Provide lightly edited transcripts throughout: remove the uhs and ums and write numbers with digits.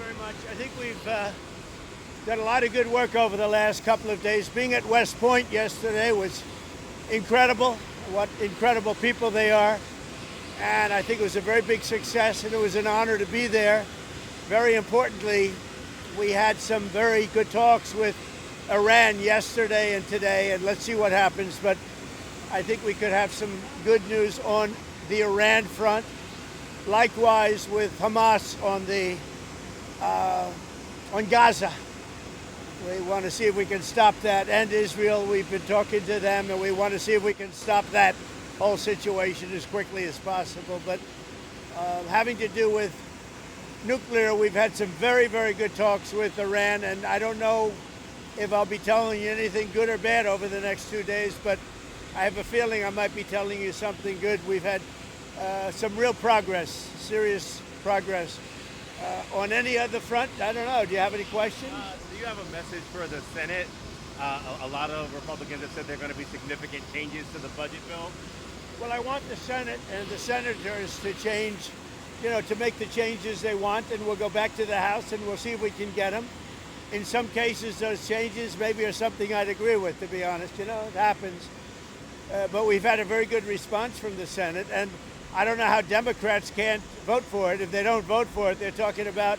very much. I think we've done a lot of good work over the last couple of days. Being at West Point yesterday was incredible. What incredible people they are. And I think it was a very big success, and it was an honor to be there. Very importantly, we had some very good talks with Iran yesterday and today, and let's see what happens. But I think we could have some good news on the Iran front. Likewise with Hamas on Gaza. We want to see if we can stop that. And Israel, we've been talking to them, and we want to see if we can stop that whole situation as quickly as possible. But having to do with nuclear, we've had some very, very good talks with Iran, and I don't know if I'll be telling you anything good or bad over the next 2 days, but I have a feeling I might be telling you something good. We've had some real progress, serious progress. On any other front, I don't know. Do you have any questions? Do you have a message for the Senate? A lot of Republicans have said there are going to be significant changes to the budget bill. Well, I want the Senate and the senators to change, to make the changes they want, and we'll go back to the House and we'll see if we can get them. In some cases, those changes maybe are something I'd agree with, to be honest. It happens. But we've had a very good response from the Senate, and I don't know how Democrats can't vote for it. If they don't vote for it, they're talking about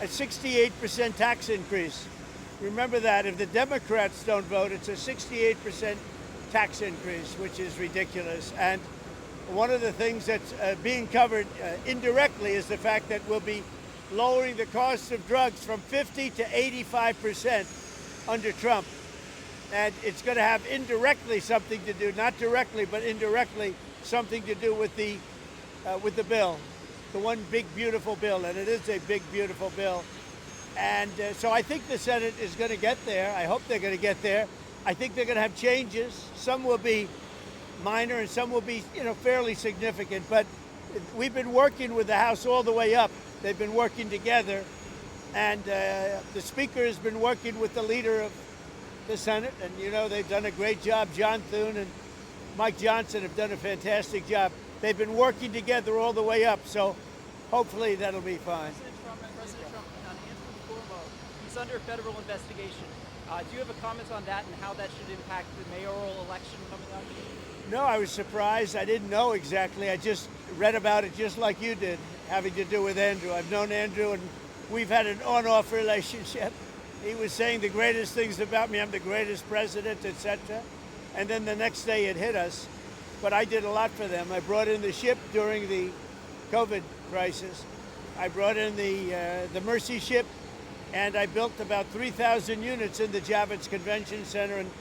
a 68% tax increase. Remember that. If the Democrats don't vote, it's a 68% tax increase, which is ridiculous. And one of the things that's being covered indirectly is the fact that we'll be lowering the cost of drugs from 50 to 85% under Trump. And it's going to have indirectly something to do, not directly, but indirectly something to do with the bill, the one big, beautiful bill. And it is a big, beautiful bill. And so I think the Senate is going to get there. I hope they're going to get there. I think they're going to have changes. Some will be minor and some will be, fairly significant. But we've been working with the House all the way up. They've been working together. And the Speaker has been working with the leader of the Senate. And, they've done a great job. John Thune and Mike Johnson have done a fantastic job. They've been working together all the way up. So hopefully that'll be fine. President Trump, Andrew Cuomo, he's under federal investigation. Do you have a comment on that and how that should impact the mayoral election coming up? No, I was surprised. I didn't know exactly. I just read about it just like you did, having to do with Andrew. I've known Andrew, and we've had an on-off relationship. He was saying the greatest things about me. I'm the greatest president, etc. And then the next day it hit us. But I did a lot for them. I brought in the ship during the COVID crisis. I brought in the Mercy ship, and I built about 3,000 units in the Javits Convention Center, and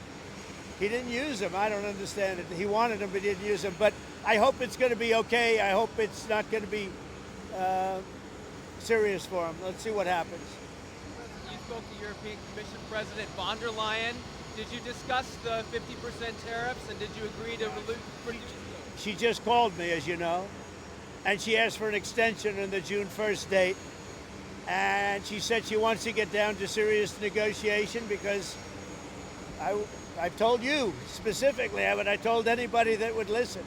he didn't use them. I don't understand it. He wanted them, but he didn't use them. But I hope it's going to be okay. I hope it's not going to be serious for him. Let's see what happens. You spoke to European Commission President von der Leyen. Did you discuss the 50% tariffs, and did you agree to release? She just called me, as you know, and she asked for an extension on the June 1st date. And she said she wants to get down to serious negotiation because I've told you specifically, but I told anybody that would listen,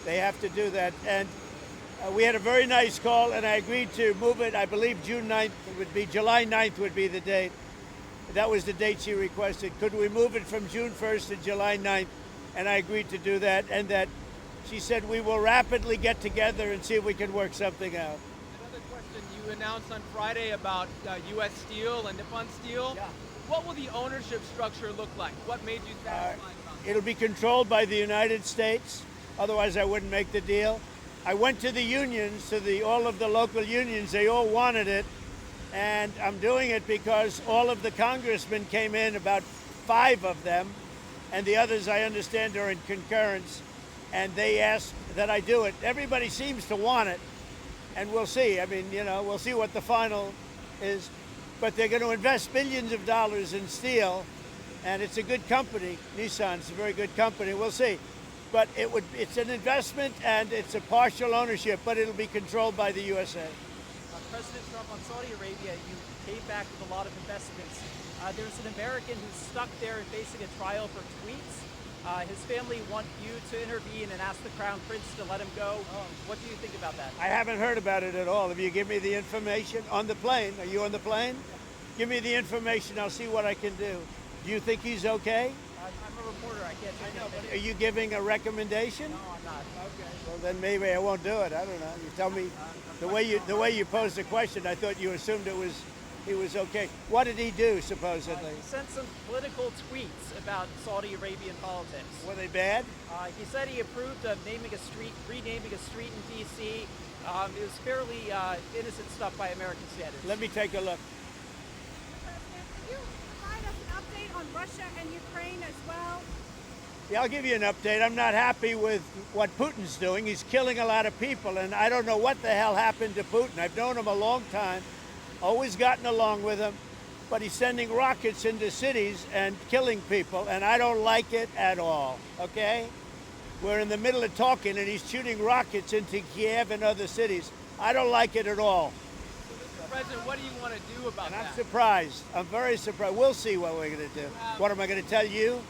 they have to do that. And we had a very nice call, and I agreed to move it. I believe June 9th would be, July 9th would be the date. That was the date she requested. Could we move it from June 1st to July 9th? And I agreed to do that. And that she said we will rapidly get together and see if we can work something out. Another question. You announced on Friday about U.S. Steel and Nippon Steel. Yeah. What will the ownership structure look like? What made you satisfied about that? It'll be controlled by the United States. Otherwise, I wouldn't make the deal. I went to the unions, to all of the local unions. They all wanted it. And I'm doing it because all of the congressmen came in, about 5 of them, and the others, I understand, are in concurrence, and they asked that I do it. Everybody seems to want it, and we'll see. I mean, we'll see what the final is. But they're going to invest billions of dollars in steel, and it's a good company. Nissan's a very good company. We'll see. But it's an investment, and it's a partial ownership, but it'll be controlled by the USA. President Trump, on Saudi Arabia, you came back with a lot of investments. There's an American who's stuck there facing a trial for tweets. His family want you to intervene and ask the Crown Prince to let him go. What do you think about that? I haven't heard about it at all. If you give me the information on the plane, are you on the plane? Give me the information. I'll see what I can do. Do you think he's okay? I'm a reporter. I can't take it. Are you giving a recommendation? No, I'm not. Okay. Well, then maybe I won't do it. I don't know. You tell me the way you posed the question. I thought you assumed he was okay. What did he do supposedly? He sent some political tweets about Saudi Arabian politics. Were they bad? He said he approved of renaming a street in D.C. It was fairly innocent stuff by American standards. Let me take a look. President, could you provide us an update on Russia and Ukraine as well? Yeah, I'll give you an update. I'm not happy with what Putin's doing. He's killing a lot of people, and I don't know what the hell happened to Putin. I've known him a long time, always gotten along with him, but he's sending rockets into cities and killing people, and I don't like it at all, okay? We're in the middle of talking, and he's shooting rockets into Kiev and other cities. I don't like it at all. Mr. President, what do you want to do about And I'm that? surprised. I'm very surprised. We'll see what we're going to do. What am I going to tell you?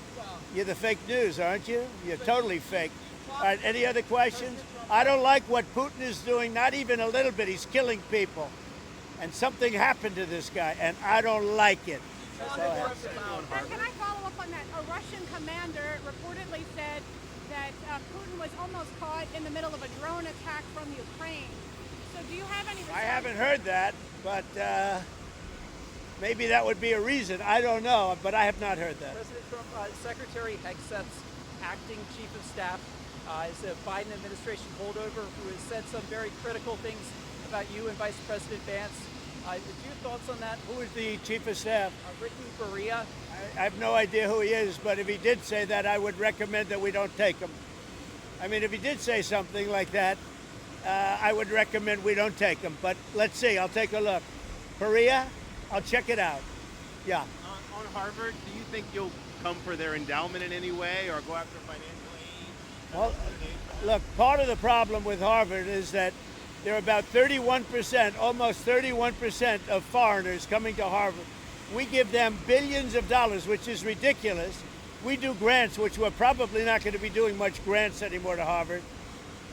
You're the fake news, aren't you? You're totally fake. All right, any other questions? I don't like what Putin is doing, not even a little bit. He's killing people. And something happened to this guy, and I don't like it. That's all I have to say. Can I follow up on that? A Russian commander reportedly said that Putin was almost caught in the middle of a drone attack from Ukraine. So do you have any? I haven't heard that, but maybe that would be a reason. I don't know, but I have not heard that. President Trump, Secretary Hegseth's acting chief of staff is a Biden administration holdover who has said some very critical things about you and Vice President Vance. Do you have thoughts on that? Who is the chief of staff? Ricky Faria. I have no idea who he is, but if he did say that, I would recommend that we don't take him. I mean, if he did say something like that, I would recommend we don't take him. But let's see. I'll take a look. Faria, I'll check it out. Yeah. On Harvard, do you think you'll come for their endowment in any way or go after financial aid? Well, look, part of the problem with Harvard is that there are about 31%, almost 31% of foreigners coming to Harvard. We give them billions of dollars, which is ridiculous. We do grants, which we're probably not going to be doing much grants anymore to Harvard.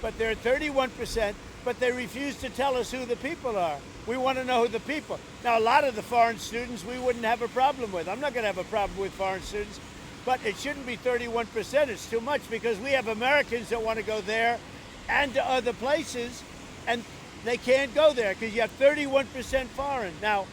But they're 31%, but they refuse to tell us who the people are. We want to know who the people. Now, a lot of the foreign students we wouldn't have a problem with. I'm not going to have a problem with foreign students, but it shouldn't be 31%. It's too much because we have Americans that want to go there and to other places, and they can't go there because you have 31% foreign. Now,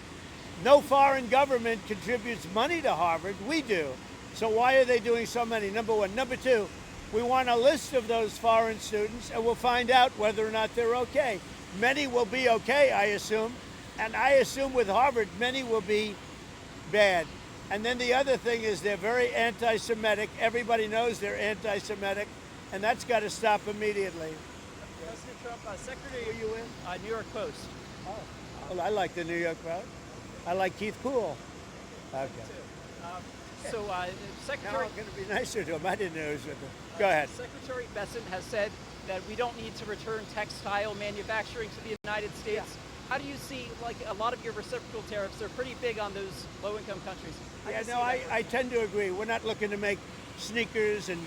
no foreign government contributes money to Harvard. We do. So why are they doing so many? Number one. Number two, we want a list of those foreign students, and we'll find out whether or not they're okay. Many will be okay, I assume, and I assume with Harvard, many will be bad. And then the other thing is they're very anti-Semitic. Everybody knows they're anti-Semitic, and that's got to stop immediately. President Trump, Secretary Who are you in? New York Post. Oh, well, I like the New York Post. I like Keith Poole. Okay. So, Now Secretary I'm going to be nicer to him. I didn't know he was with him. Go ahead. Secretary Bessent has said that we don't need to return textile manufacturing to the United States. How do you see, like a lot of your reciprocal tariffs are pretty big on those low-income countries? Yeah, no, I tend to agree. We're not looking to make sneakers and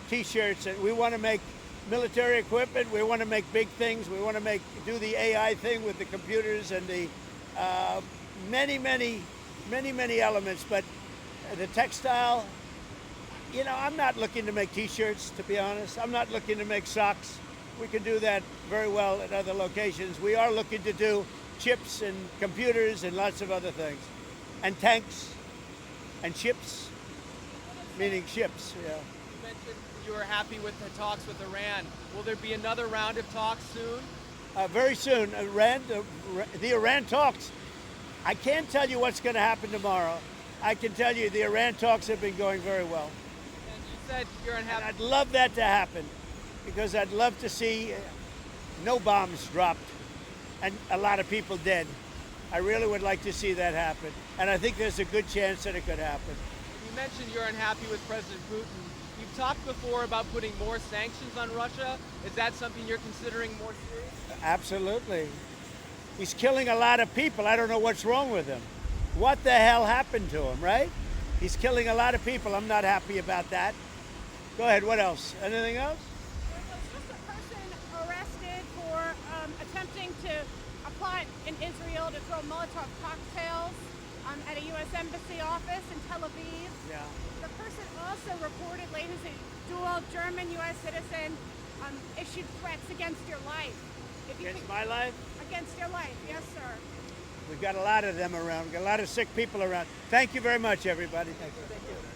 T-shirts, and we want to make military equipment. We want to make big things. We want to do the AI thing with the computers and the many elements. But the textile, you know, I'm not looking to make T-shirts, to be honest. I'm not looking to make socks. We can do that very well at other locations. We are looking to do chips and computers and lots of other things. And tanks and ships, meaning ships, yeah. You mentioned you were happy with the talks with Iran. Will there be another round of talks soon? Very soon, the Iran talks. I can't tell you what's going to happen tomorrow. I can tell you the Iran talks have been going very well. And you said you're unhappy. And I'd love that to happen because I'd love to see no bombs dropped and a lot of people dead. I really would like to see that happen. And I think there's a good chance that it could happen. You mentioned you're unhappy with President Putin. You've talked before about putting more sanctions on Russia. Is that something you're considering more seriously? Absolutely. He's killing a lot of people. I don't know what's wrong with him. What the hell happened to him, right? He's killing a lot of people. I'm not happy about that. Go ahead. What else? Anything else? There was just a person arrested for attempting to plot in Israel to throw Molotov cocktails at a U.S. Embassy office in Tel Aviv. Yeah. The person also reportedly, who's a dual German-U.S. citizen, issued threats against your life. If you Against could- my life? Against your life, yes, sir. We've got a lot of them around. We've got a lot of sick people around. Thank you very much, everybody. Thank you. Thank you.